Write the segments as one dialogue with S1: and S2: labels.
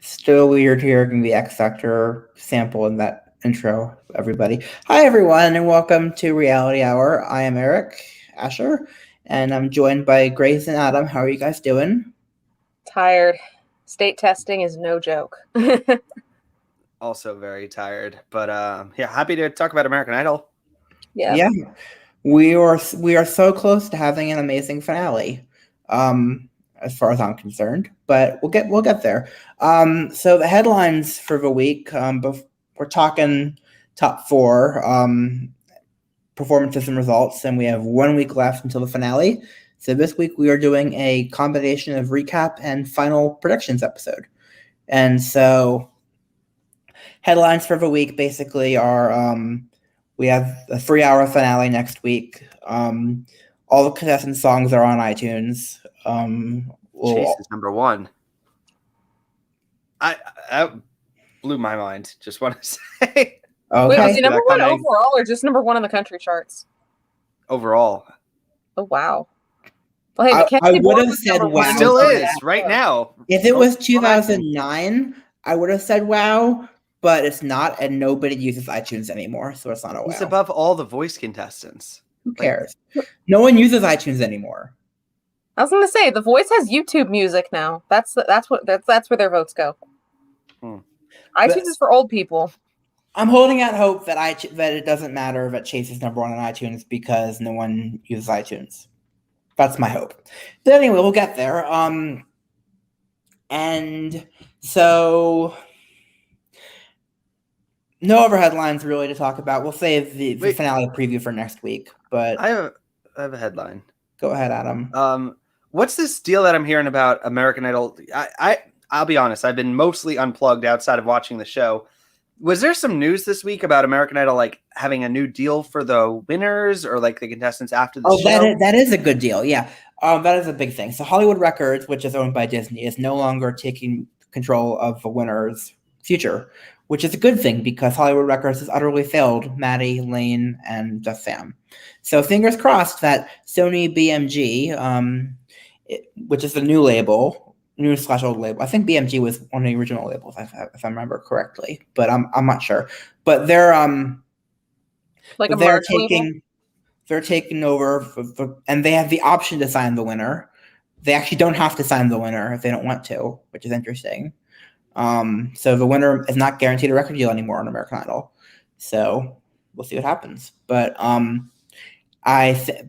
S1: Still weird hearing the X Factor sample in that intro, everybody. Hi, everyone, and welcome to Reality Hour. I am Eric Ascher, and I'm joined by Grace and Adam. How are you guys doing?
S2: Tired. State testing is no joke.
S3: Also very tired, but happy to talk about American Idol.
S1: Yeah, we are so close to having an amazing finale. As far as I'm concerned, but we'll get there. So the headlines for the week, we're talking top four performances and results, and we have 1 week left until the finale. So this week we are doing a combination of recap and final predictions episode. And so headlines for the week basically are we have a 3-hour finale next week. All the contestant songs are on iTunes.
S3: Chayce is number one. That blew my mind. Just want to say.
S2: Okay. Wait, was he number one overall or just number one on the country charts?
S3: Overall.
S2: Oh wow. Well, hey,
S1: I would have said wow.
S3: Still is right now.
S1: If it was 2009, I would have said wow, but it's not, and nobody uses iTunes anymore, so it's not a wow.
S3: He's above all the voice contestants.
S1: Who cares? No one uses iTunes anymore.
S2: I was going to say The Voice has YouTube music now. That's where their votes go. iTunes is for old people.
S1: I'm holding out hope that it doesn't matter that Chayce is number one on iTunes because no one uses iTunes. That's my hope. But anyway, we'll get there. And so no other headlines really to talk about. We'll save the finale preview for next week. But
S3: I have a headline.
S1: Go ahead, Adam.
S3: What's this deal that I'm hearing about American Idol? I'll be honest. I've been mostly unplugged outside of watching the show. Was there some news this week about American Idol like having a new deal for the winners or like the contestants after the show?
S1: That is a good deal. Yeah, that is a big thing. So Hollywood Records, which is owned by Disney, is no longer taking control of the winner's future, which is a good thing because Hollywood Records has utterly failed Maddie, Lane, and Just Sam. So fingers crossed that Sony BMG, which is the new label, new/old label. I think BMG was one of the original labels, if I remember correctly, but I'm not sure. But they're taking over, and they have the option to sign the winner. They actually don't have to sign the winner if they don't want to, which is interesting. So the winner is not guaranteed a record deal anymore on American Idol. So we'll see what happens. But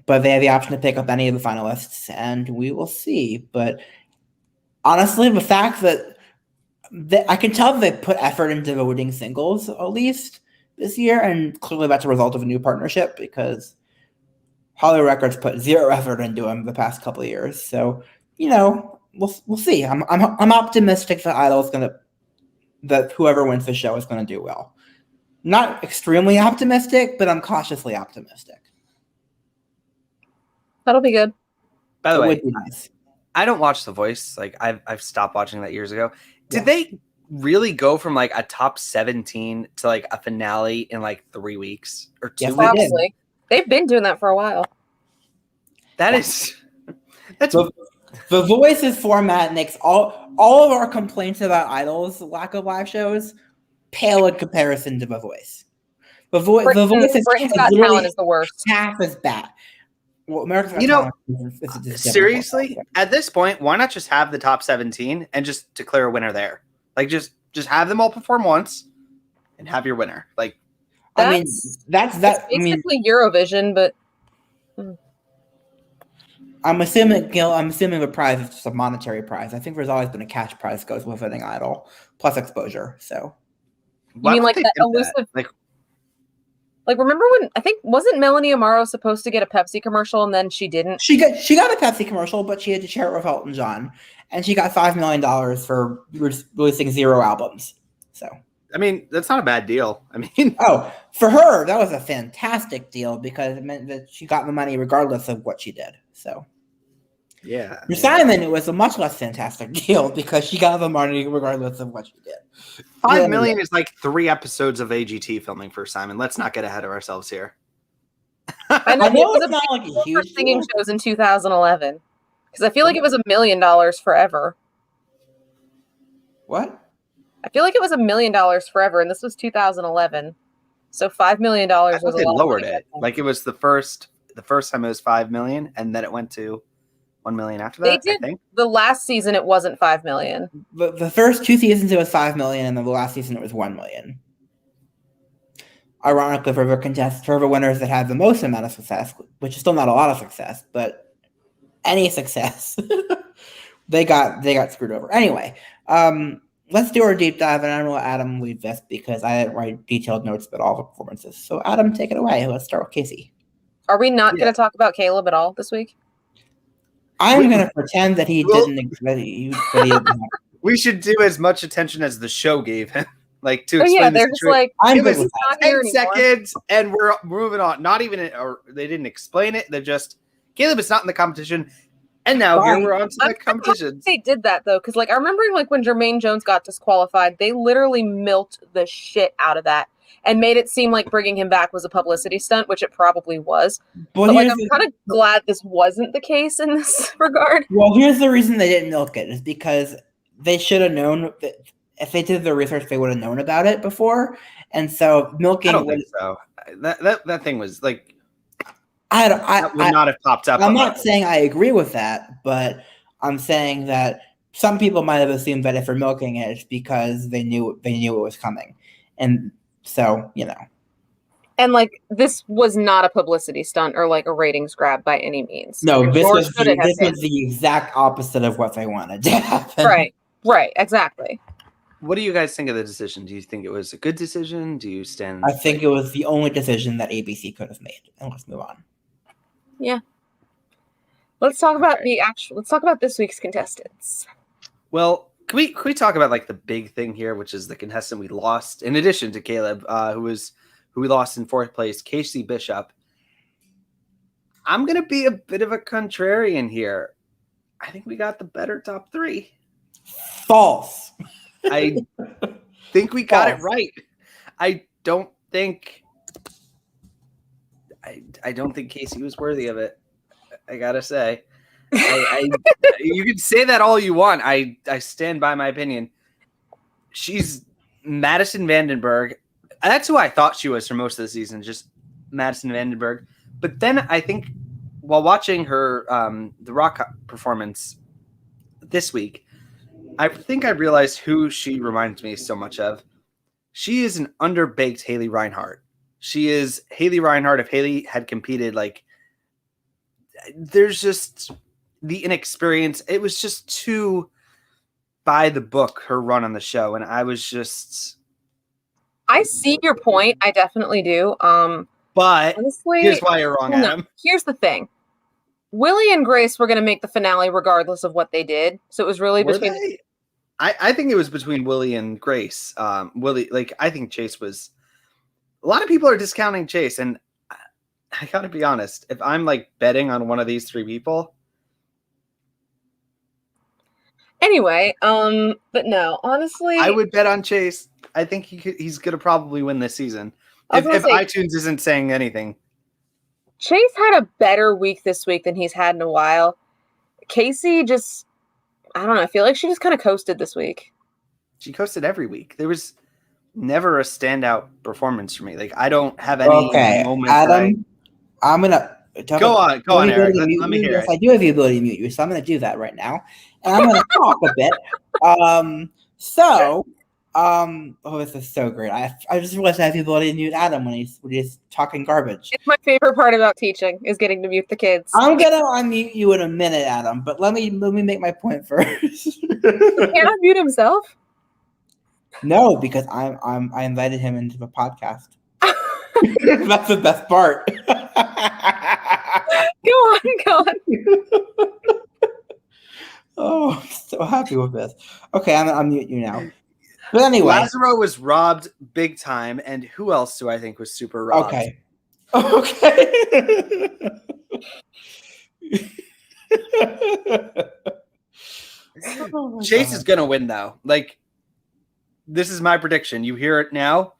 S1: but they have the option to pick up any of the finalists, and we will see. But honestly, the fact that I can tell that they put effort into voting singles at least this year, and clearly that's a result of a new partnership because Hollywood Records put zero effort into them the past couple of years. So we'll see. I'm optimistic that whoever wins the show is gonna do well. Not extremely optimistic, but I'm cautiously optimistic.
S2: That'll be good.
S3: By the way,
S1: would be nice.
S3: I don't watch The Voice. Like I've stopped watching that years ago. Did they really go from like a top 17 to like a finale in like 3 weeks or 2 weeks?
S2: Probably. They've been doing that for a while.
S3: That's
S1: The Voice's format makes all of our complaints about Idol's lack of live shows pale in comparison to The Voice. The Voice
S2: Britain's Got Talent is the worst.
S1: Half as bad. Well, America's
S3: Got Talent seriously, at this point, why not just have the top 17 and just declare a winner there? Like just have them all perform once and have your winner. Like
S2: that's basically Eurovision, but
S1: I'm assuming the prize is just a monetary prize. I think there's always been a cash prize goes with winning Idol plus exposure. So
S2: you mean like that elusive? Like remember when wasn't Melanie Amaro supposed to get a Pepsi commercial and then she didn't?
S1: She got a Pepsi commercial, but she had to share it with Elton John, and she got $5 million for releasing 0 albums. So
S3: I mean, that's not a bad deal. I mean,
S1: for her that was a fantastic deal because it meant that she got the money regardless of what she did. So
S3: yeah,
S1: for Simon, it was a much less fantastic deal because she got the money regardless of what she did.
S3: $5 million is like 3 episodes of AGT filming for Simon. Let's not get ahead of ourselves here.
S2: I know it was not like a huge singing shows in 2011 because I feel like it was $1 million forever.
S1: What?
S2: I feel like it was $1 million forever, and this was 2011. So $5 million
S3: I
S2: was
S3: thought
S2: a
S3: they
S2: lot.
S3: lowered it. Like it was the first time it was 5 million, and then it went to 1 million after that.
S2: They did.
S3: I think
S2: The last season it wasn't 5 million.
S1: The first 2 seasons it was 5 million, and then the last season it was 1 million. Ironically, for the winners that had the most amount of success, which is still not a lot of success, but any success, they got screwed over. Anyway, let's do our deep dive, and I'm going to let Adam lead this because I didn't write detailed notes about all the performances. So, Adam, take it away. Let's start with Chayce.
S2: Are we not going to talk about Caleb at all this week?
S1: I'm going to pretend that he didn't.
S3: We should do as much attention as the show gave him. Like to explain.
S2: Yeah, they're just like,
S1: I'm
S2: good with
S3: 10 seconds, and we're moving on. Not even, or they didn't explain it. They're just Caleb is not in the competition, and now here we're on to the competition.
S2: They did that though, because like I remember like when Jermaine Jones got disqualified, they literally milked the shit out of that and made it seem like bringing him back was a publicity stunt, which it probably was. But like, I'm kind of glad this wasn't the case in this regard.
S1: Well, here's the reason they didn't milk it is because they should have known that. If they did their research, they would have known about it before, and so milking.
S3: I don't think so. That thing was like,
S1: that
S3: would not have popped up.
S1: I'm not saying I agree with that, but I'm saying that some people might have assumed that if they're milking it, it's because they knew it was coming, and so
S2: And like this was not a publicity stunt or like a ratings grab by any means.
S1: No, this was the exact opposite of what they wanted to happen.
S2: Right, exactly.
S3: What do you guys think of the decision? Do you think it was a good decision? Do you stand?
S1: I think it was the only decision that ABC could have made. And let's move on.
S2: Yeah. Let's talk about let's talk about this week's contestants.
S3: Well, can we talk about like the big thing here, which is the contestant we lost, in addition to Caleb, who we lost in 4th place, Chayce Bishop. I'm gonna be a bit of a contrarian here. I think we got the better top 3.
S1: False.
S3: I think we got it right. I don't think Chayce was worthy of it. I gotta say, you can say that all you want. I stand by my opinion. She's Madison Vandenberg. That's who I thought she was for most of the season, just Madison Vandenberg. But then I think while watching her the Rock performance this week, I think I realized who she reminds me so much of. She is an underbaked Haley Reinhart. She is Haley Reinhart if Haley had competed. Like, there's just the inexperience. It was just too by the book, her run on the show. And I was just...
S2: I see your point. I definitely do.
S3: But
S2: honestly,
S3: here's why you're wrong, Adam.
S2: No, here's the thing. Willie and Grace were going to make the finale regardless of what they did. So it was really between...
S3: I think it was between Willie and Grace. Willie, like, I think Chayce was... A lot of people are discounting Chayce, and I got to be honest. If I'm, like, betting on one of these 3 people...
S2: Anyway, but no, honestly...
S3: I would bet on Chayce. I think he's going to probably win this season. If iTunes isn't saying anything.
S2: Chayce had a better week this week than he's had in a while. Chayce just... I don't know. I feel like she just kind of coasted this week.
S3: She coasted every week. There was never a standout performance for me. Like, I don't have any moments.
S1: Adam, I'm going to...
S3: Go on, Eric. Let me hear it.
S1: I do have the ability to mute you, so I'm going to do that right now. And I'm going to talk a bit. This is so great. I just realized I have the ability to mute Adam when he's talking garbage.
S2: It's my favorite part about teaching is getting to mute the kids.
S1: I'm gonna unmute you in a minute, Adam, but let me make my point first.
S2: He can't unmute himself?
S1: No, because I invited him into the podcast. That's the best part.
S2: Go on.
S1: Oh, I'm so happy with this. Okay, I'm gonna unmute you now. But anyway,
S3: Lazaro was robbed big time, and who else do I think was super robbed?
S1: Okay.
S3: Chayce is gonna win though. Like, this is my prediction. You hear it now.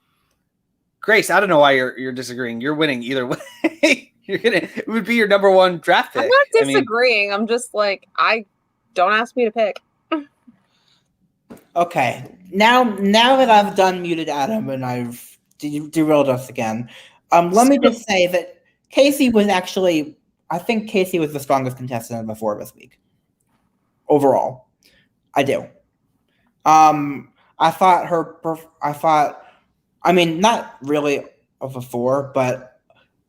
S3: Grace, I don't know why you're disagreeing. You're winning either way. It would be your number 1 draft pick.
S2: I'm not disagreeing. I'm just like, don't ask me to pick.
S1: Okay, now that I've done muted Adam and I've derailed us again, let me just say that Chayce was actually, I think Chayce was the strongest contestant of the 4 this week. Overall, I do. I thought, I mean, not really of a 4, but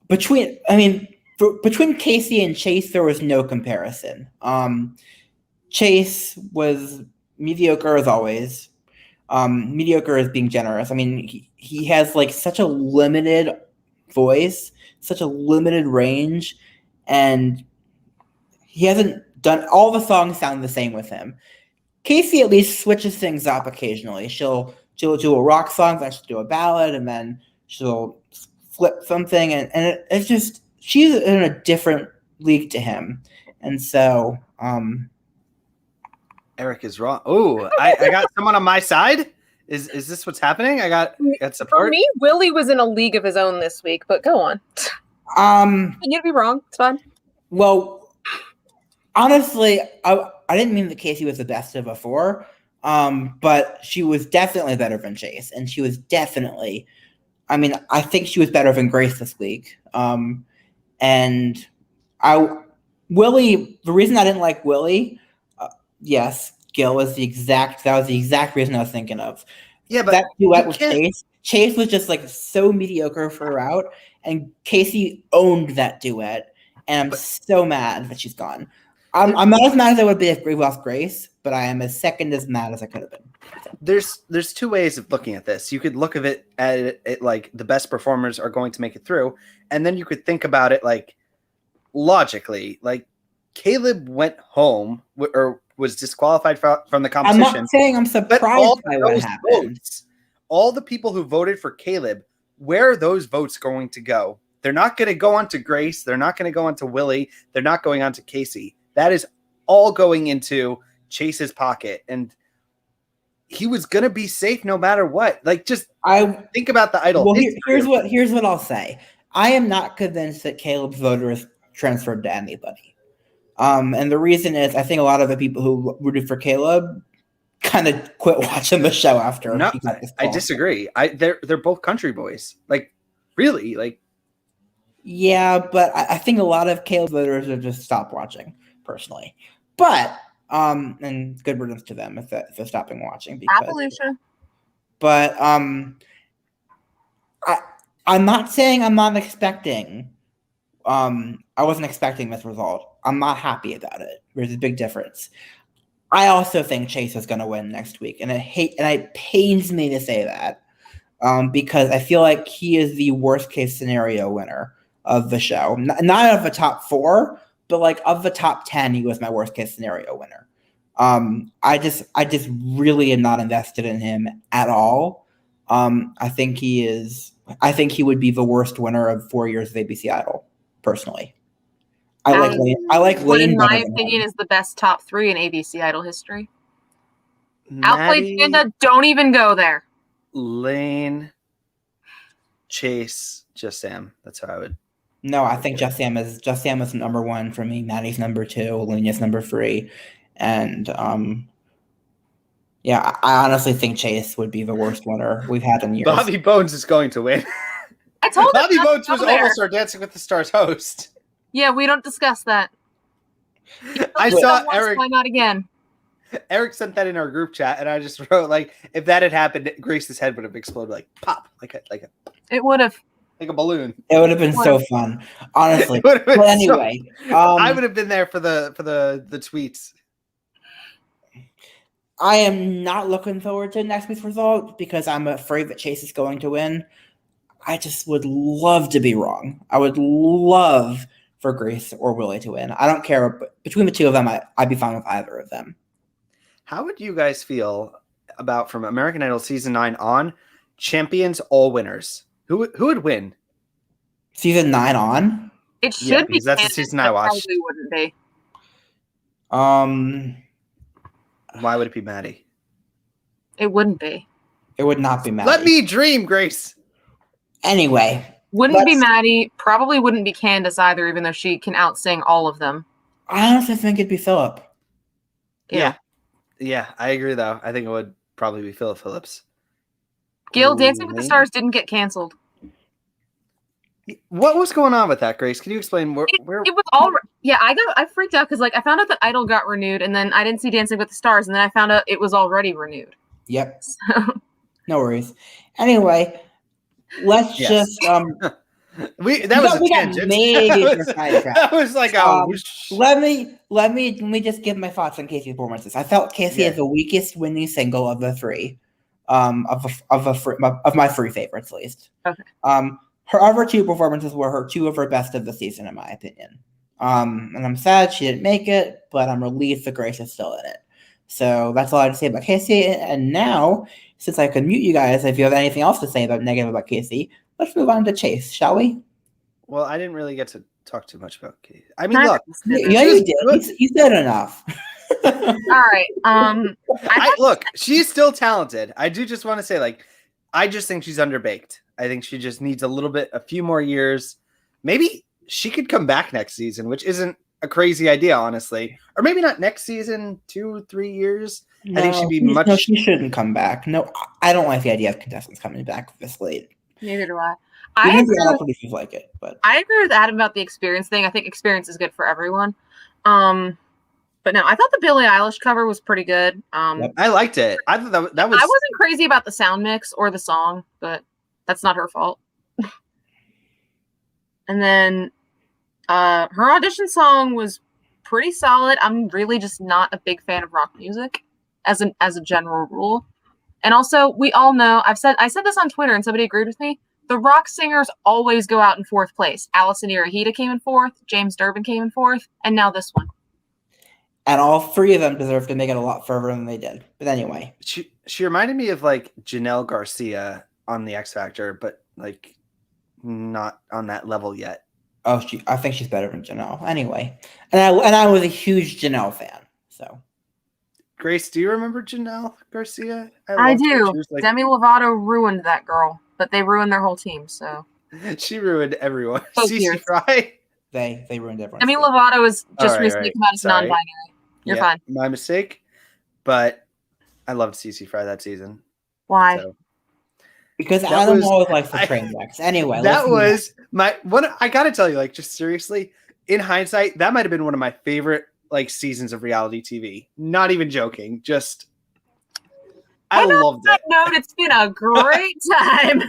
S1: between Chayce and Chayce, there was no comparison. Chayce was mediocre as always. Mediocre is being generous. I mean, he has like such a limited voice, such a limited range, and he hasn't done all the songs sound the same with him. Chayce at least switches things up occasionally. She'll do a rock song, then she'll do a ballad, and then she'll flip something, and it's just she's in a different league to him, and so
S3: Eric is wrong. Oh, I got someone on my side. Is this what's happening? I got support.
S2: For me, Willie was in a league of his own this week, but go on. You'd be wrong. It's fine.
S1: Well, honestly, I didn't mean that Chayce was the best of the 4, but she was definitely better than Chayce, and she was definitely. I mean, I think she was better than Grace this week. And Willie. The reason I didn't like Willie. Yes, Gil was that was the exact reason I was thinking of.
S3: Yeah, but
S1: that duet with Chayce was just like so mediocre throughout, and Chayce owned that duet, and I'm so mad that she's gone. I'm not as mad as I would be if we lost Grace, but I am as mad as I could have been.
S3: There's 2 ways of looking at this. You could look at it like the best performers are going to make it through, and then you could think about it like logically. Like Caleb went home or was disqualified from the competition.
S1: I'm not saying I'm surprised by what happened.
S3: All the people who voted for Caleb, where are those votes going to go? They're not going to go on to Grace. They're not going to go on to Willie. They're not going on to Chayce. That is all going into Chayce's pocket. And he was going to be safe no matter what. Like, just think about the Idol.
S1: Well, here's what I'll say. I am not convinced that Caleb's voter is transferred to anybody. And the reason is I think a lot of the people who rooted for Caleb kind of quit watching the show after.
S3: No, I disagree. They're both country boys. Like, really? Like,
S1: yeah, but I think a lot of Caleb voters have just stopped watching, personally. But and good riddance to them if they're stopping watching.
S2: Appalachia.
S1: But I'm not saying I'm not expecting. I wasn't expecting this result. I'm not happy about it. There's a big difference. I also think Chayce is going to win next week, and it pains me to say that because I feel like he is the worst case scenario winner of the show. Not of the top 4, but like of the top 10, he was my worst case scenario winner. I just really am not invested in him at all. I think he would be the worst winner of 4 years of ABC Idol, personally. I like Lane.
S2: What, in my opinion, is the best top 3 in ABC Idol history. Outplayed Panda, don't even go there.
S3: Lane, Chayce, Just Sam. That's how I would.
S1: No, I think Just Sam is number 1 for me. Maddie's number 2. Lane is number 3, and yeah, I honestly think Chayce would be the worst winner we've had in years.
S3: Bobby Bones is going to win.
S2: I told
S3: Bobby Bones was almost our Dancing with the Stars host.
S2: Yeah, we don't discuss that.
S3: I saw Eric.
S2: Why not again?
S3: Eric sent that in our group chat, and I just wrote like, if that had happened, Grace's head would have exploded, like pop, like a.
S2: It would have.
S3: Like a balloon.
S1: It would have been so fun, honestly. But anyway,
S3: I would have been there for the tweets.
S1: I am not looking forward to next week's result because I'm afraid that Chayce is going to win. I just would love to be wrong. I would love for Grace or Willie to win. I don't care. But between the 2 of them, I'd be fine with either of them.
S3: How would you guys feel about, from American Idol season 9 on, champions all winners? Who would win?
S1: Season 9 on?
S2: It should be.
S3: Because that's the season I watched.
S2: Probably wouldn't be.
S3: Why would it be Maddie?
S2: It wouldn't be.
S1: It would not be Maddie.
S3: Let me dream, Grace.
S1: Anyway.
S2: Wouldn't be Maddie. Probably wouldn't be Candace either, even though she can outsing all of them.
S1: I honestly think it'd be Philip.
S3: Yeah, I agree, though. I think it would. probably be Philip Phillips.
S2: Gil, Dancing with the Stars didn't get canceled.
S3: What was going on with that, Grace? Can you explain where
S2: it was all? Yeah, I freaked out because I found out that Idol got renewed, and then I didn't see Dancing with the Stars, and then I found out it was already renewed.
S1: Yep.
S2: So.
S1: No worries. Anyway, let's just
S3: that was a tangent. That was like
S1: let me just give my thoughts on Chayce's performances. I felt Chayce is the weakest winning single of the three, of my three favorites at least.
S2: Okay.
S1: Her other two performances were two of her best of the season, in my opinion. And I'm sad she didn't make it, but I'm relieved that Grace is still in it. So that's all I have to say about Chayce. And now, since I can mute you guys, if you have anything else to say about negative about Chayce, let's move on to Chayce, shall we?
S3: Well, I didn't really get to talk too much about Chayce. I mean, look.
S1: Yeah, you did. You said enough.
S2: All right.
S3: Look, she's still talented. I do just want to say, like, I just think she's underbaked. I think she just needs a few more years. Maybe she could come back next season, which isn't a crazy idea, honestly. Or maybe not next season, 2-3 years.
S1: No,
S3: I think she'd be much.
S1: No, she shouldn't come back. No, I don't like the idea of contestants coming back this late.
S2: Neither do I.
S1: I agree like it, but
S2: I agree with Adam about the experience thing. I think experience is good for everyone. But no, I thought the Billie Eilish cover was pretty good.
S3: I liked it. I thought that was.
S2: I wasn't crazy about the sound mix or the song, but that's not her fault. And then her audition song was pretty solid. I'm really just not a big fan of rock music as a general rule. And also, we all know, I said this on Twitter and somebody agreed with me. The rock singers always go out in fourth place. Allison Irahita came in fourth, James Durbin came in fourth, and now this one.
S1: And all three of them deserve to make it a lot further than they did. But anyway.
S3: She reminded me of like Janelle Garcia on the X Factor, but like not on that level yet.
S1: Oh, I think she's better than Janelle. Anyway. And I was a huge Janelle fan. So
S3: Grace, do you remember Janelle Garcia?
S2: I do. Demi Lovato ruined that girl, but they ruined their whole team, so
S3: she ruined everyone.
S2: Both
S3: CC
S2: years.
S3: Fry.
S1: They ruined everyone.
S2: Demi Lovato is just recently come out as non-binary. You're fine.
S3: My mistake. But I loved CC Fry that season.
S2: Why?
S3: So.
S1: Because Adam always likes the train wrecks. Anyway,
S3: that was my one. I gotta tell you, like, just seriously, in hindsight, that might have been one of my favorite like seasons of reality TV. Not even joking. Just I loved it.
S2: Note, it's been a great time.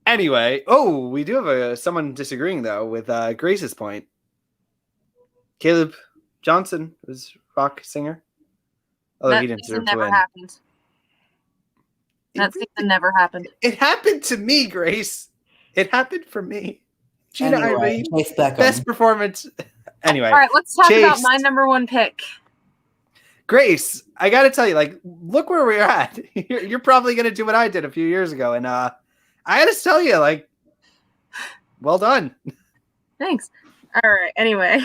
S3: Anyway, we do have someone disagreeing though with Grace's point. Caleb Johnson was rock singer.
S2: Although he didn't deserve to win. Happened. That season never happened.
S3: It happened to me, Grace. It happened for me. Gina Irene, best performance. Anyway.
S2: All right, let's talk about my number one pick.
S3: Grace, I got to tell you, like, look where we're at. You're probably going to do what I did a few years ago. And I got to tell you, like, well done.
S2: Thanks. All right. Anyway,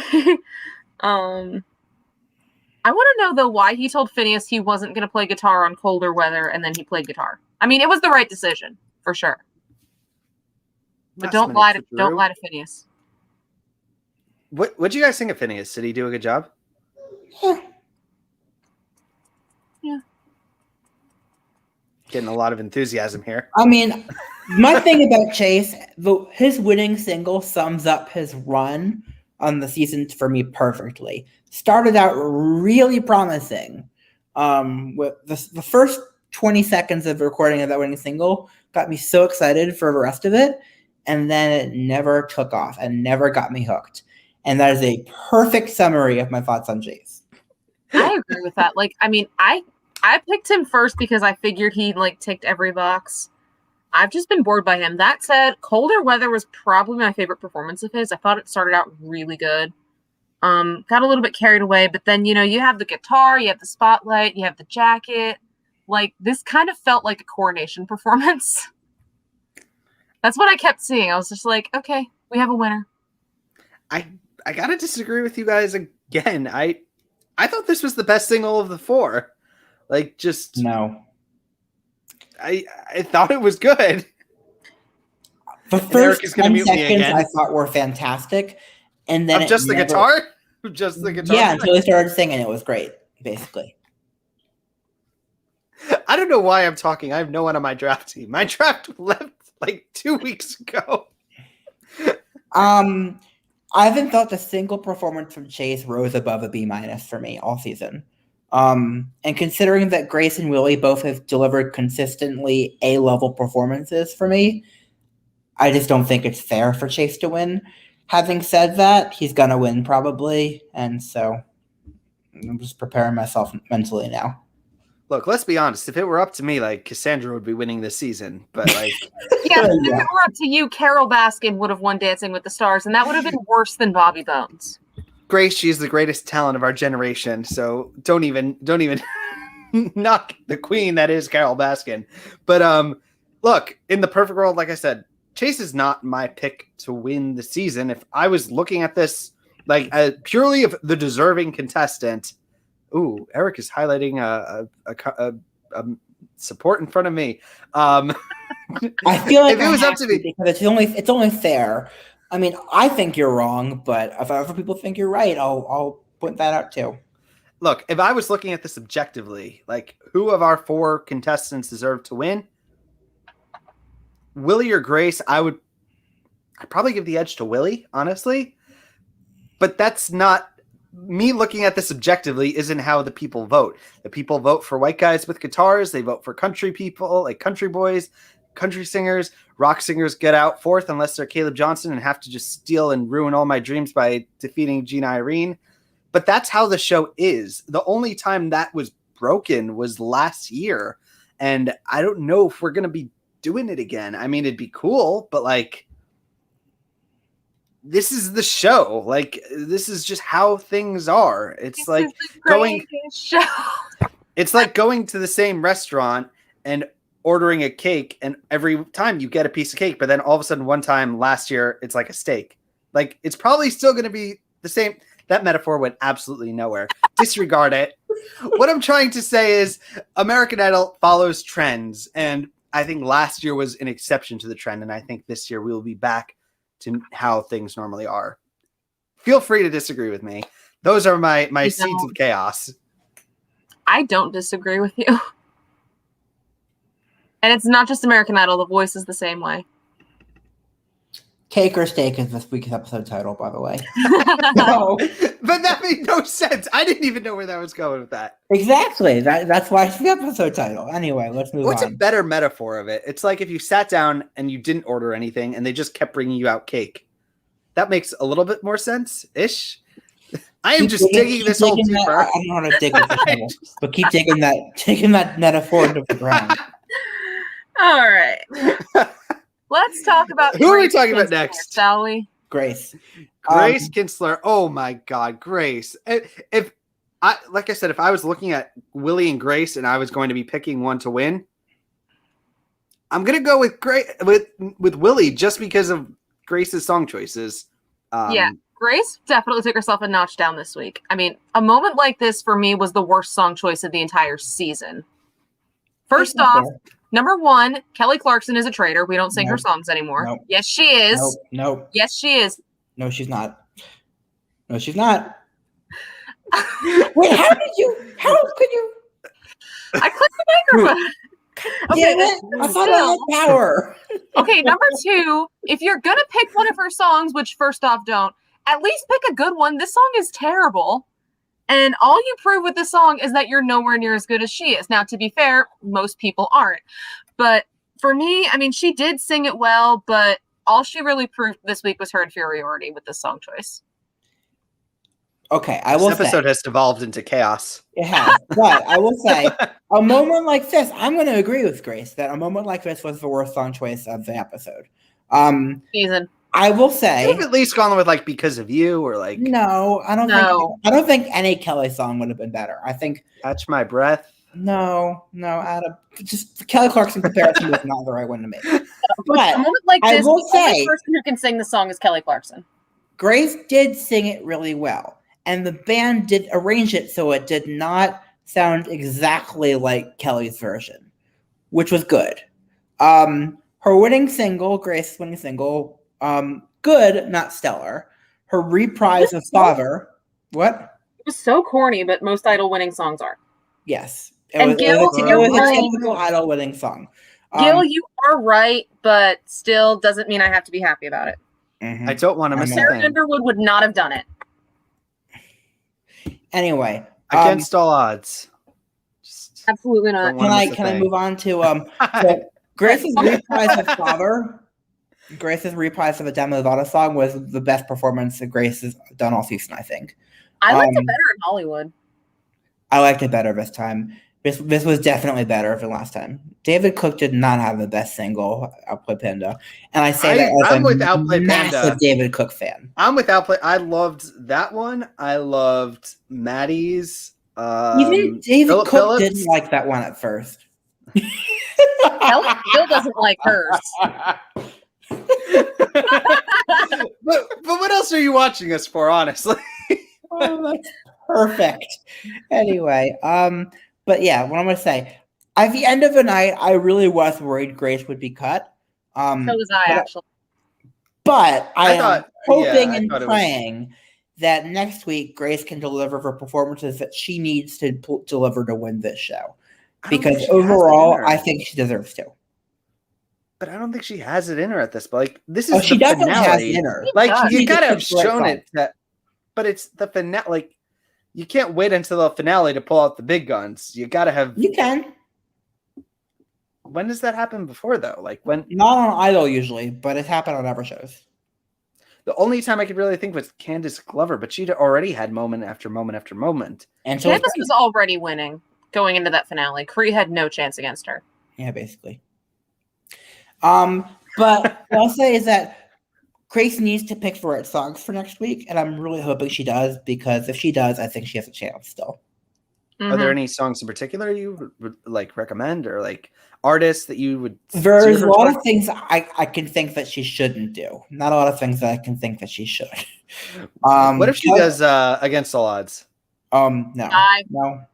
S2: I want to know, though, why he told Phineas he wasn't going to play guitar on colder weather, and then he played guitar. I mean, it was the right decision, for sure. But don't lie to Phineas.
S3: What'd you guys think of Phineas? Did he do a good job?
S2: Yeah.
S3: Getting a lot of enthusiasm here.
S1: I mean, my thing about Chayce, his winning single sums up his run on the season for me perfectly. Started out really promising. With the first 20 seconds of recording of that winning single got me so excited for the rest of it, and then it never took off and never got me hooked. And that is a perfect summary of my thoughts on Chayce.
S2: I agree with that. Like, I mean, I picked him first because I figured he like ticked every box. I've just been bored by him. That said, Colder Weather was probably my favorite performance of his. I thought it started out really good. Got a little bit carried away, but then, you know, you have the guitar, you have the spotlight, you have the jacket. Like, this kind of felt like a coronation performance. That's what I kept seeing. I was just like, okay, we have a winner.
S3: I gotta disagree with you guys again. I thought this was the best single of the four. Like, just
S1: no.
S3: I thought it was good.
S1: The first 10 seconds I thought were fantastic, and then
S3: just the guitar. Yeah,
S1: until they started singing, it was great. basically.
S3: I don't know why I'm talking. I have no one on my draft team. My draft left like 2 weeks ago.
S1: I haven't felt a single performance from Chayce rose above a B- for me all season. And considering that Grace and Willie both have delivered consistently A-level performances for me, I just don't think it's fair for Chayce to win. Having said that, he's gonna win probably, and so I'm just preparing myself mentally now.
S3: Look, let's be honest. If it were up to me, like Cassandra would be winning this season. But like,
S2: yeah, if it were up to you, Carol Baskin would have won Dancing with the Stars, and that would have been worse than Bobby Bones.
S3: Grace, she's the greatest talent of our generation. So don't even knock the queen that is Carol Baskin. But look, in the perfect world, like I said, Chayce is not my pick to win the season. If I was looking at this like purely of the deserving contestant. Ooh, Eric is highlighting a support in front of me.
S1: I feel like
S3: if it was up to me,
S1: because it's only fair. I mean, I think you're wrong, but if other people think you're right, I'll point that out too.
S3: Look, if I was looking at this objectively, like who of our 4 contestants deserve to win, Willie or Grace, I'd probably give the edge to Willie, honestly. But that's not me looking at this objectively isn't how the people vote. The people vote for white guys with guitars. They vote for country people, like country boys, country singers. Rock singers get out fourth unless they're Caleb Johnson and have to just steal and ruin all my dreams by defeating Gina Irene. But that's how the show is. The only time that was broken was last year. And I don't know if we're going to be doing it again. I mean, it'd be cool, but like, this is the show. Like, this is just how things are. It's like going
S2: show.
S3: It's like going to the same restaurant and ordering a cake, and every time you get a piece of cake, but then all of a sudden one time last year it's like a steak. Like, it's probably still going to be the same. That metaphor went absolutely nowhere. Disregard it. What I'm trying to say is American Idol follows trends, and I think last year was an exception to the trend, and I think this year we will be back to how things normally are. Feel free to disagree with me. Those are my seeds of chaos.
S2: I don't disagree with you. And it's not just American Idol. The Voice is the same way.
S1: Cake or steak is this week's episode title, by the way.
S3: No, but that made no sense. I didn't even know where that was going with that.
S1: Exactly. That's why it's the episode title. Anyway, let's move on.
S3: What's a better metaphor of it? It's like if you sat down and you didn't order anything and they just kept bringing you out cake. That makes a little bit more sense-ish. I am just digging this hole deeper.
S1: I don't know how to dig with this but keep taking that metaphor into the ground.
S2: All right. Let's talk about
S3: who are we talking about next,
S2: shall we?
S1: Grace
S3: Kinstler. Oh my God, Grace. If I said, if I was looking at Willie and Grace and I was going to be picking one to win, I'm gonna go with with Willie just because of Grace's song choices.
S2: Yeah, Grace definitely took herself a notch down this week. I mean, a moment like this for me was the worst song choice of the entire season. First off, number 1, Kelly Clarkson is a traitor. We don't sing her songs anymore.
S1: Nope.
S2: Yes, she is.
S1: Nope.
S2: Yes, she is.
S1: No, she's not. No, she's not. Wait, how could you?
S2: I clicked the microphone. Okay,
S1: I thought I had power.
S2: Okay, number 2, if you're going to pick one of her songs, which first off, don't, at least pick a good one. This song is terrible. And all you prove with this song is that you're nowhere near as good as she is. Now, to be fair, most people aren't. But for me, I mean, she did sing it well, but all she really proved this week was her inferiority with this song choice.
S1: Okay, I will say.
S3: This episode has devolved into chaos.
S1: It has. But I will say, a moment like this, I'm going to agree with Grace that a moment like this was the worst song choice of the episode.
S2: Season.
S1: I will say,
S3: you've at least gone with like Because of You or like
S1: no. I don't think any Kelly song would have been better. I think
S3: Catch My Breath.
S1: No. Just Kelly Clarkson comparison was not the right one to make. But
S2: a moment like this,
S1: the
S2: only person who can sing the song is Kelly Clarkson.
S1: Grace did sing it really well, and the band did arrange it so it did not sound exactly like Kelly's version, which was good. Her winning single, Grace's winning single, good, not stellar. Her reprise of Father. What?
S2: It was so corny, but most Idol winning songs are.
S1: Yes.
S2: Gil,
S1: it was a typical Idol winning song.
S2: Gil, you are right, but still doesn't mean I have to be happy about it.
S3: Mm-hmm. I don't want to miss a thing.
S2: Underwood would not have done it.
S1: Anyway.
S3: Against all odds.
S2: Absolutely not.
S1: Can I move on to so Grace's reprise of Father? Grace's reprise of a Demi Lovato song was the best performance that Grace has done all season, I think.
S2: I liked it better in Hollywood.
S1: I liked it better this time. This was definitely better than last time. David Cook did not have the best single, Outplay Panda. And I say that as a massive David Cook fan.
S3: I'm with Outplay. I loved that one. I loved Maddie's.
S1: Even David Cook didn't like that one at first.
S2: Kelly still doesn't like hers.
S3: but what else are you watching us for, honestly?
S1: That's perfect. Anyway, but yeah, what I'm gonna say, at the end of the night, I really was worried Grace would be cut.
S2: So was I, actually.
S1: But I am hoping and praying that next week Grace can deliver the performances that she needs to deliver to win this show. Because overall, I think she deserves to.
S3: But I don't think she has it in her at this. But like, this is
S1: she
S3: the
S1: definitely
S3: finale.
S1: has it in her.
S3: Like, you gotta have shown it. But it's the finale. Like, you can't wait until the finale to pull out the big guns. You gotta have.
S1: You can.
S3: When does that happen before though? Like when?
S1: Not on Idol usually, but it's happened on other shows.
S3: The only time I could really think was Candace Glover, but she'd already had moment after moment after moment.
S2: And so Candace was already winning going into that finale. Cree had no chance against her.
S1: Yeah, basically. But what I'll say is that Grace needs to pick the right songs for next week, and I'm really hoping she does, because if she does, I think she has a chance still.
S3: Mm-hmm. Are there any songs in particular you would like recommend, or like artists that you would?
S1: There's a lot of things I can think that she shouldn't do. Not a lot of things that I can think that she should.
S3: What if she does Against All Odds?
S1: No. No.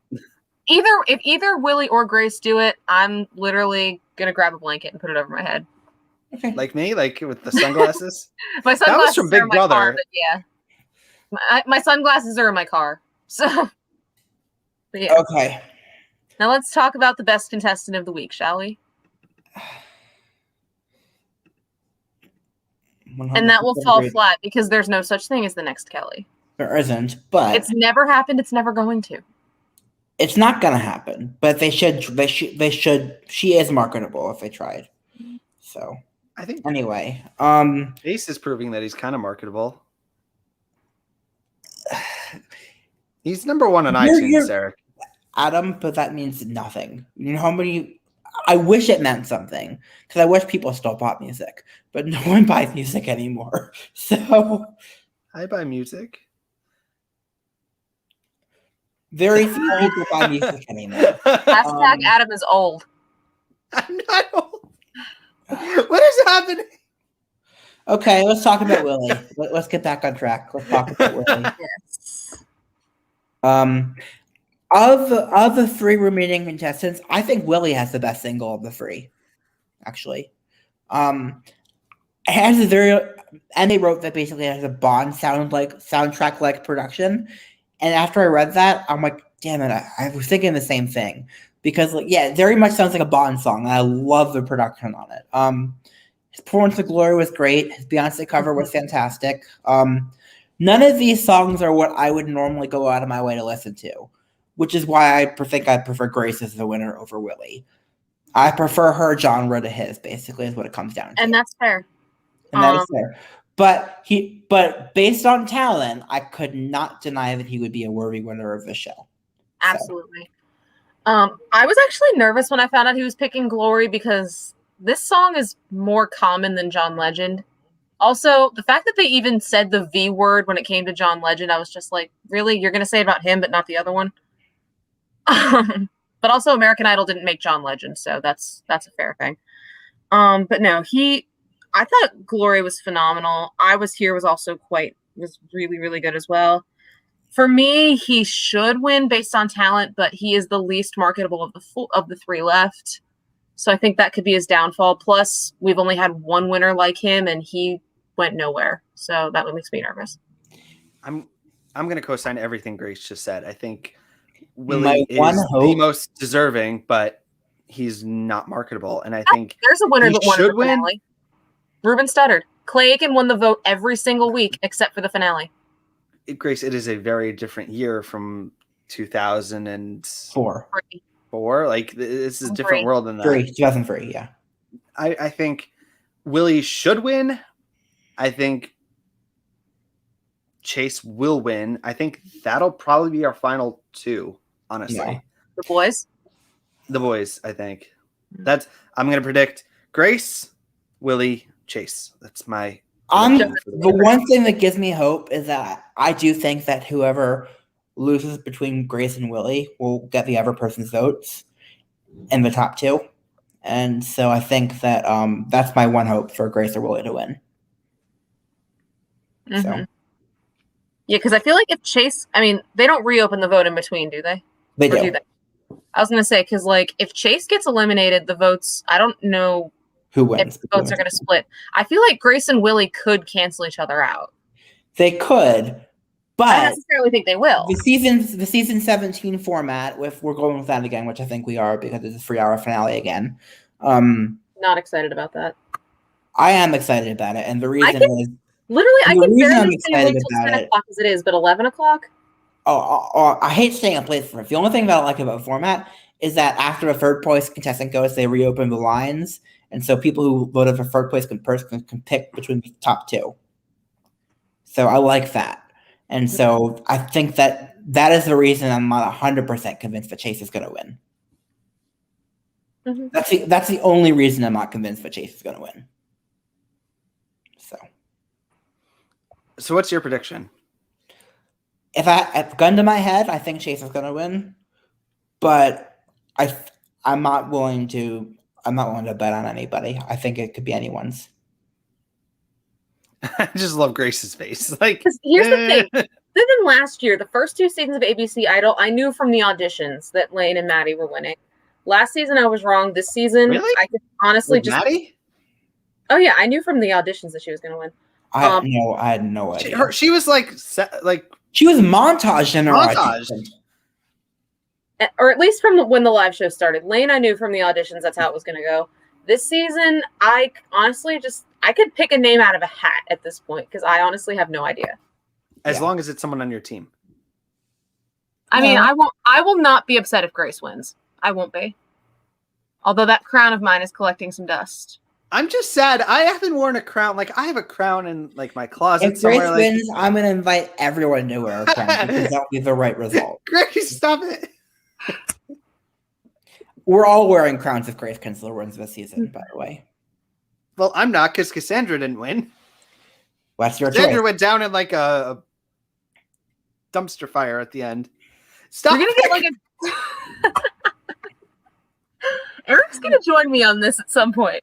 S2: If either Willie or Grace do it, I'm literally gonna grab a blanket and put it over my head.
S1: Okay.
S3: Like me, like with the sunglasses.
S2: My sunglasses
S3: that was from Big Brother.
S2: Car, yeah, my sunglasses are in my car. So. Yeah.
S1: Okay.
S2: Now let's talk about the best contestant of the week, shall we? And that will fall flat because there's no such thing as the next Kelly.
S1: There isn't, but
S2: it's never happened. It's never going to.
S1: It's not going to happen, but they should. She is marketable if they tried. So
S3: I think
S1: anyway,
S3: Chayce is proving that he's kind of marketable. He's number one on iTunes, Eric.
S1: Adam, but that means nothing. You know how many? I wish it meant something, because I wish people still bought music, but no one buys music anymore. So
S3: I buy music.
S1: Very few people buy music anymore.
S2: Hashtag Adam is old.
S3: I'm not old. What is happening?
S1: Okay, let's talk about Willie. Let's get back on track. Let's talk about Willie.
S2: Yes.
S1: Of the three remaining contestants, I think Willie has the best single of the three. Actually, it has a and they wrote that basically it has a Bond soundtrack like production. And after I read that, I'm like, damn it, I was thinking the same thing, because it very much sounds like a Bond song, and I love the production on it. His performance of Glory was great. His Beyonce cover was fantastic. None of these songs are what I would normally go out of my way to listen to, which is why I think I prefer Grace as the winner over Willie. I prefer her genre to his, basically, is what it comes down to.
S2: And that's fair.
S1: And that is fair. But based on talent, I could not deny that he would be a worthy winner of the show.
S2: Absolutely. So. I was actually nervous when I found out he was picking Glory, because this song is more common than John Legend. Also, the fact that they even said the V word when it came to John Legend, I was just like, really? You're going to say it about him, but not the other one? But also American Idol didn't make John Legend, so that's a fair thing. But no, I thought Glory was phenomenal. I Was Here was also was really, really good as well. For me, he should win based on talent, but he is the least marketable of the three left. So I think that could be his downfall. Plus, we've only had one winner like him, and he went nowhere. So that makes me nervous.
S3: I'm going to co-sign everything Grace just said. I think Willie is the most deserving, but he's not marketable. And I think
S2: there's a winner that won the
S3: win.
S2: finale. Ruben Studdard. Clay Aiken won the vote every single week except for the finale.
S3: Grace, it is a very different year from 2004. Like, this is a different world than that.
S1: 2003, yeah.
S3: I think Willie should win. I think Chayce will win. I think that'll probably be our final two, honestly.
S1: Yeah.
S2: The boys,
S3: I think. I'm going to predict Grace, Willie, Chayce. That's my
S1: the one thing that gives me hope is that I do think that whoever loses between Grace and Willie will get the other person's votes in the top two. And so I think that that's my one hope for Grace or Willie to win.
S2: Mm-hmm. So. Yeah, because I feel like if Chayce, they don't reopen the vote in between, do they?
S1: They do.
S2: I was going to say, because if Chayce gets eliminated, the votes, I don't know
S1: who wins.
S2: If the votes are going to split. I feel like Grace and Willie could cancel each other out.
S1: They could, but
S2: I don't necessarily think they will.
S1: The season 17 format, if we're going with that again, which I think we are because it's a 3-hour finale again.
S2: Not excited about that.
S1: I am excited about it, and the reason is
S2: literally I can barely stay awake till 10 o'clock as it is, but 11 o'clock.
S1: Oh, I hate staying up late for it. The only thing that I like about the format is that after a third place contestant goes, they reopen the lines. And so people who voted for third place can pick between the top two. So I like that. And so I think that is the reason I'm not 100% convinced that Chayce is going to win. Mm-hmm. That's the only reason I'm not convinced that Chayce is going to win.
S3: So what's your prediction?
S1: If gun to my head, I think Chayce is going to win. But I'm not willing to bet on anybody. I think it could be anyone's.
S3: I just love Grace's face.
S2: Here's the thing. Then last year, the first two seasons of ABC Idol, I knew from the auditions that Lane and Maddie were winning. Last season, I was wrong. This season,
S3: really?
S2: I could honestly
S3: Maddie?
S2: Oh yeah, I knew from the auditions that she was going to win.
S1: I had no idea.
S3: She was like
S1: she was montaged in her audition.
S2: Or at least from when the live show started. Lane, I knew from the auditions that's how it was going to go. This season, I honestly I could pick a name out of a hat at this point because I honestly have no idea.
S3: As long as it's someone on your team.
S2: I will not be upset if Grace wins. I won't be. Although that crown of mine is collecting some dust.
S3: I'm just sad. I haven't worn a crown. I have a crown in my closet.
S1: If Grace wins, I'm going to invite everyone to wear a crown because that'll be the right result.
S3: Grace, stop it.
S1: We're all wearing crowns if Grace Kinstler wins this season, by the way.
S3: Well, I'm not because Cassandra didn't win.
S1: What's your
S3: Cassandra
S1: choice?
S3: went down in a dumpster fire at the end. Stop.
S2: You're gonna get Eric's gonna join me on this at some point.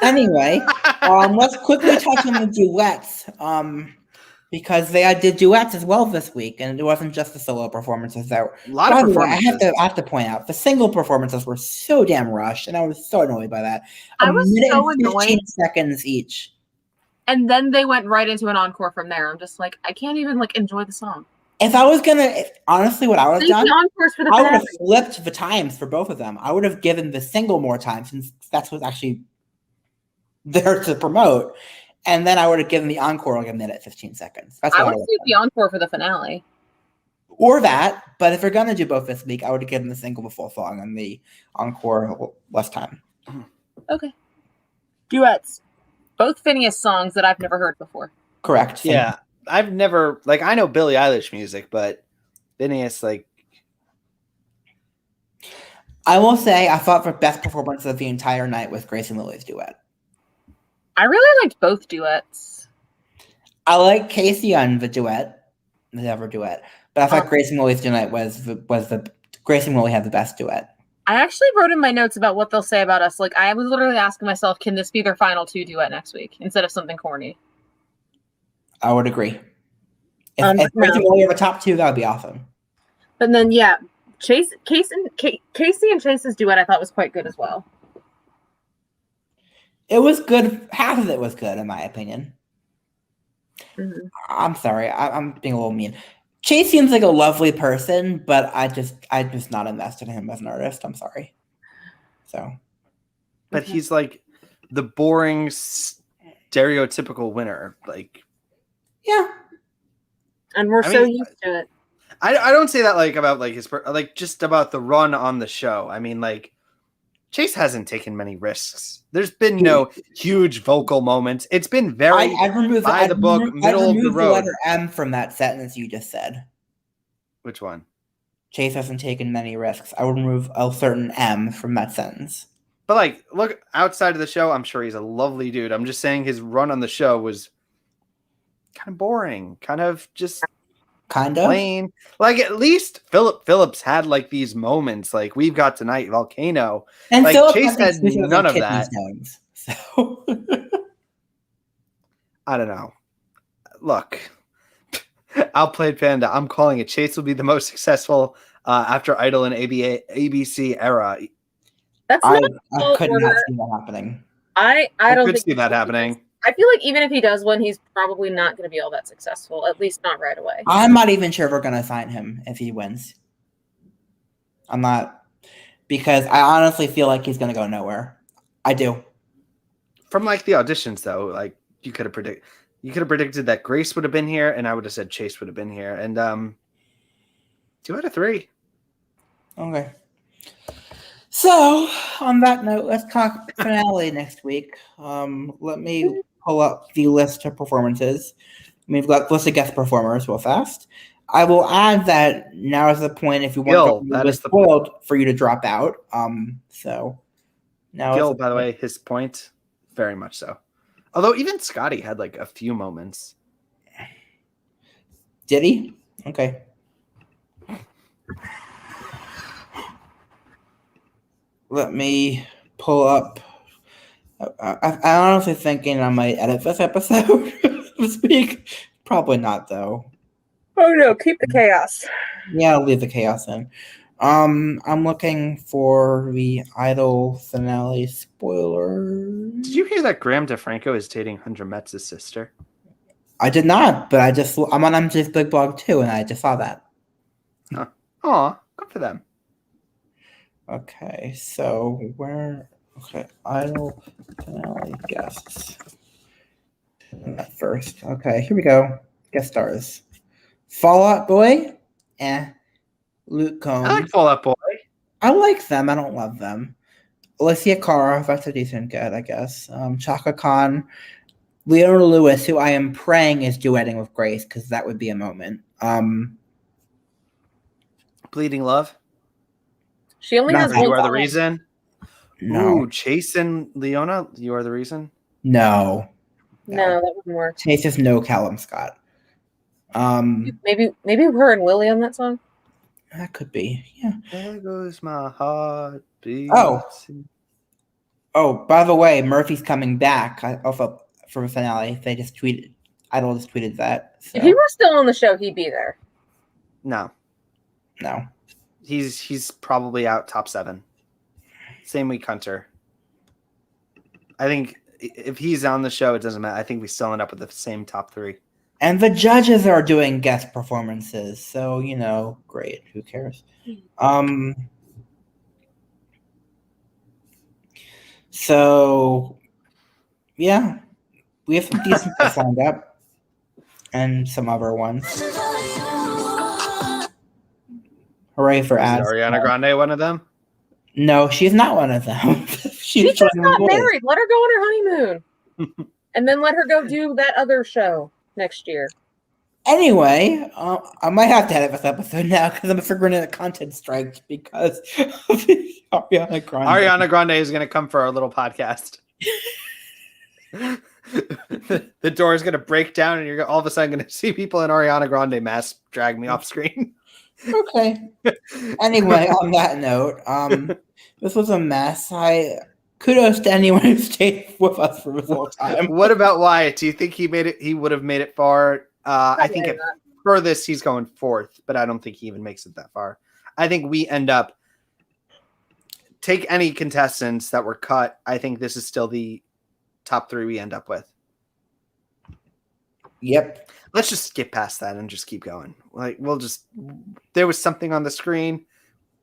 S1: Anyway, let's quickly touch on the duets. Because they did duets as well this week, and it wasn't just the solo performances.
S3: A lot of performances.
S1: I have to point out, the single performances were so damn rushed, and I was so annoyed by that.
S2: I was so annoyed.
S1: 15 seconds each.
S2: And then they went right into an encore from there. I'm just like, I can't even enjoy the song.
S1: If I was honestly, what I would have done, I would have flipped the times for both of them. I would have given the single more time since that's what's actually there to promote. And then I would have given the encore like a minute, 15 seconds. That's what
S2: I would have used the encore for the finale.
S1: Or that, but if we're going to do both this week, I would have given the single the full song and the encore less time.
S2: Okay. Duets. Both Phineas songs that I've never heard before.
S1: Correct.
S3: Yeah. I've never, I know Billie Eilish music, but Phineas,
S1: I will say, I thought the best performance of the entire night was Grace and Lily's duet.
S2: I really liked both duets.
S1: I like Casey on the duet, the other duet, but I thought Grace and Lily's duet was the Grace and Lily had the best duet.
S2: I actually wrote in my notes about what they'll say about us. I was literally asking myself, can this be their final two duet next week instead of something corny?
S1: I would agree. If Grace and Lily are the top two, that would be awesome.
S2: But then, yeah, Casey and Chayce's duet I thought was quite good as well.
S1: It was good. Half of it was good, in my opinion.
S2: Mm-hmm.
S1: I'm sorry, I'm being a little mean. Chayce seems like a lovely person, but I'm just not invested in him as an artist. I'm sorry. So,
S3: but he's like the boring, stereotypical winner. Like,
S2: and we're so used to it.
S3: I don't say that like about like his like just about the run on the show. I mean, like Chayce hasn't taken many risks. There's been no huge vocal moments. It's been very by the book, middle of the road.
S1: The letter M from that sentence you just said.
S3: Which one?
S1: Chayce hasn't taken many risks. I would remove a certain M from that sentence.
S3: But like, look outside of the show, I'm sure he's a lovely dude. I'm just saying his run on the show was kind of boring, kind of plain. Like at least Philip Phillips had like these moments, like We've Got Tonight, Volcano,
S1: and
S3: like
S1: Philip
S3: Chayce had none of that.
S1: Stones, so
S3: I don't know. Look, Outplayed Panda. I'm calling it. Chayce will be the most successful after Idol and ABC era.
S2: That's
S1: I could not see that happening.
S2: I don't
S3: see that happening.
S2: I feel like even if he does win, he's probably not going to be all that successful, at least not right away.
S1: I'm not even sure if we're going to sign him if he wins. I'm not, because I honestly feel like he's going to go nowhere. I do. From
S3: like the auditions, though, like you could have predicted that Grace would have been here, and I would have said Chayce would have been here, and 2 out of 3.
S1: Okay. So, on that note, let's talk finale next week. Let me pull up the list of performances. We've got list of guest performers real fast. I will add that now is the point if you want to get spoiled for you to drop out. So now
S3: Gil, by the way, his point, very much so. Although even Scotty had like a few moments.
S1: Did he? Okay. Let me pull up. I honestly thinking I might edit this episode this week. Probably not, though.
S2: Oh no, keep the chaos.
S1: Yeah, I'll leave the chaos in. I'm looking for the Idol finale spoiler.
S3: Did you hear that Graham DeFranco is dating Hundra Metz's sister?
S1: I did not, but I'm on MJ's Big Blog too, and I just saw that.
S3: Huh. Aw, good for them.
S1: Okay, so Idol finale guests. First. Okay, here we go. Guest stars. Fall Out Boy. Luke Combs.
S3: I like Fall Out Boy.
S1: I like them. I don't love them. Alicia Cara, that's a decent get, I guess. Chaka Khan. Leona Lewis, who I am praying is duetting with Grace, because that would be a moment.
S3: Bleeding Love.
S2: She only has one.
S3: You Are the Reason.
S1: No.
S3: Ooh, Chayce and Leona, You Are the Reason.
S2: No, that wouldn't work.
S1: Chayce is no Callum Scott.
S2: Maybe her and Willie on that song.
S1: That could be, yeah.
S3: There goes my heart.
S1: Oh, by the way, Murphy's coming back. Also for the finale, they just tweeted. Idol just tweeted that. So.
S2: If he were still on the show, he'd be there.
S3: No.
S1: He's
S3: probably out top 7. Same week Hunter. I think if he's on the show, it doesn't matter. I think we still end up with the same top 3.
S1: And the judges are doing guest performances, so great. Who cares? So yeah, we have some decent stuff lined up, and some other ones. Hooray for ads!
S3: Is Ariana Grande one of them?
S1: No, she's not one of them.
S2: She's just got married. Let her go on her honeymoon, and then let her go do that other show next year.
S1: Anyway, I might have to edit this episode now because I'm figuring out a content strike because of Ariana Grande.
S3: Ariana Grande is going to come for our little podcast. The door is going to break down, and you're all of a sudden going to see people in Ariana Grande masks drag me off screen.
S1: Okay. Anyway, on that note, this was a mess. Kudos to anyone who stayed with us for this whole time.
S3: What about Wyatt? Do you think he made it? He would have made it far. I think at furthest he's going 4th, but I don't think he even makes it that far. I think we end up take any contestants that were cut. I think this is still the top 3 we end up with.
S1: Yep.
S3: Let's just skip past that and just keep going. Like there was something on the screen.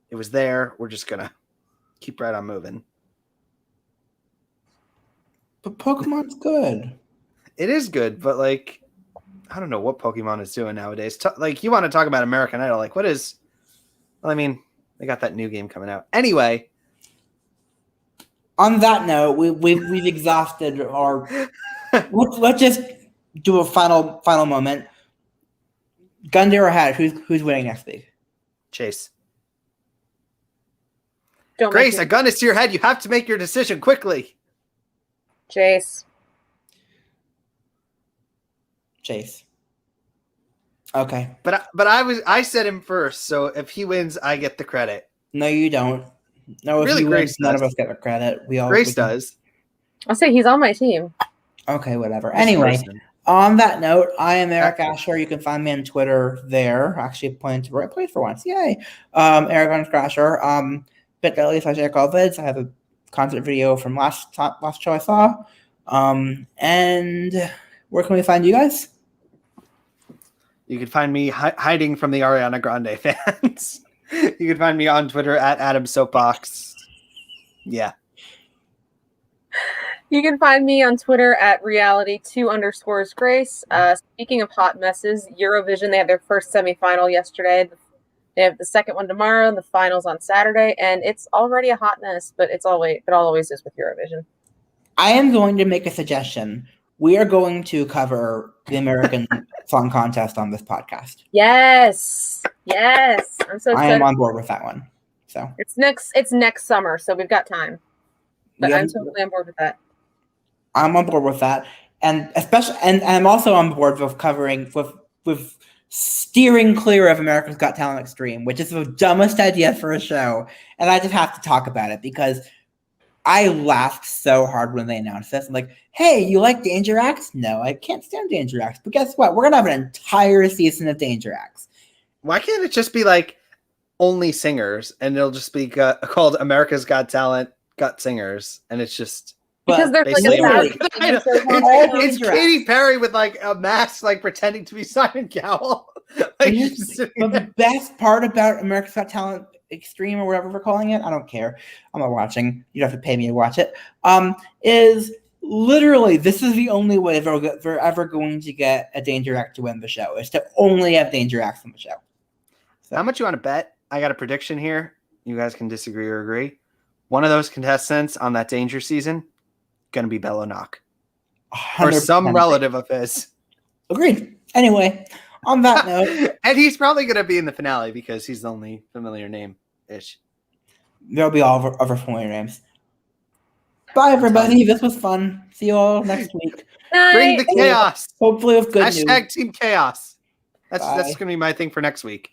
S3: It was there. We're just gonna keep right on moving.
S1: But Pokemon's good.
S3: It is good, but like, I don't know what Pokemon is doing nowadays. Like, you want to talk about American Idol? Like, what is? Well, I mean, they got that new game coming out. Anyway.
S1: On that note, we've exhausted our. let's just do a final moment. Gun to your head. Who's winning next week?
S3: Chayce.
S2: Grace,
S3: a gun is to your head. You have to make your decision quickly.
S2: Chayce.
S1: Okay.
S3: But I said him first, so if he wins, I get the credit.
S1: No, you don't. No, if
S3: really,
S1: you
S3: Grace
S1: win, none of us get the credit.
S3: Grace does.
S2: I'll say he's on my team.
S1: Okay, whatever. Anyway, on that note, I am Eric Ascher. You can find me on Twitter there. Actually, pointing to the right place for once. Yay. Eric Ascher. bit.ly/EricAllVids. I have a concert video from last show I saw. And where can we find you guys?
S3: You can find me hiding from the Ariana Grande fans. You can find me on Twitter at AdamSoapbox. Yeah.
S2: You can find me on Twitter at reality2_Grace. Speaking of hot messes, Eurovision, they had their first semifinal yesterday. They have the second one tomorrow and the finals on Saturday. And it's already a hot mess, but it always is with Eurovision.
S1: I am going to make a suggestion. We are going to cover the American Song Contest on this podcast.
S2: Yes. I'm so excited.
S1: I am on board with that one. So
S2: it's next summer, so we've got time. But I'm totally on board with that.
S1: I'm on board with that. And especially and I'm also on board with covering with steering clear of America's Got Talent Extreme, which is the dumbest idea for a show. And I just have to talk about it because I laughed so hard when they announced this. I'm like, hey, you like Danger Acts? No, I can't stand Danger Acts. But guess what? We're going to have an entire season of Danger Acts.
S3: Why can't it just be like only singers and it'll just be called America's Got Talent, Got Singers? And it's just...
S2: Because they're like
S3: it's Katy Perry with like a mask, like pretending to be Simon Cowell.
S1: The best part about America's Got Talent Extreme or whatever we're calling it, I don't care. I'm not watching. You don't have to pay me to watch it. Is literally this is the only way they're ever going to get a Danger Act to win the show is to only have Danger Acts on the show. So.
S3: How much you want to bet? I got a prediction here. You guys can disagree or agree. One of those contestants on that Danger season going to be Bello Knock. Or some relative of his.
S1: Agreed. Anyway, on that note.
S3: And he's probably going to be in the finale because he's the only familiar name-ish.
S1: There'll be all other familiar names. Bye, everybody. This was fun. See you all next week.
S3: Bring the chaos.
S1: Hopefully with good news.
S3: # Team Chaos. That's going to be my thing for next week.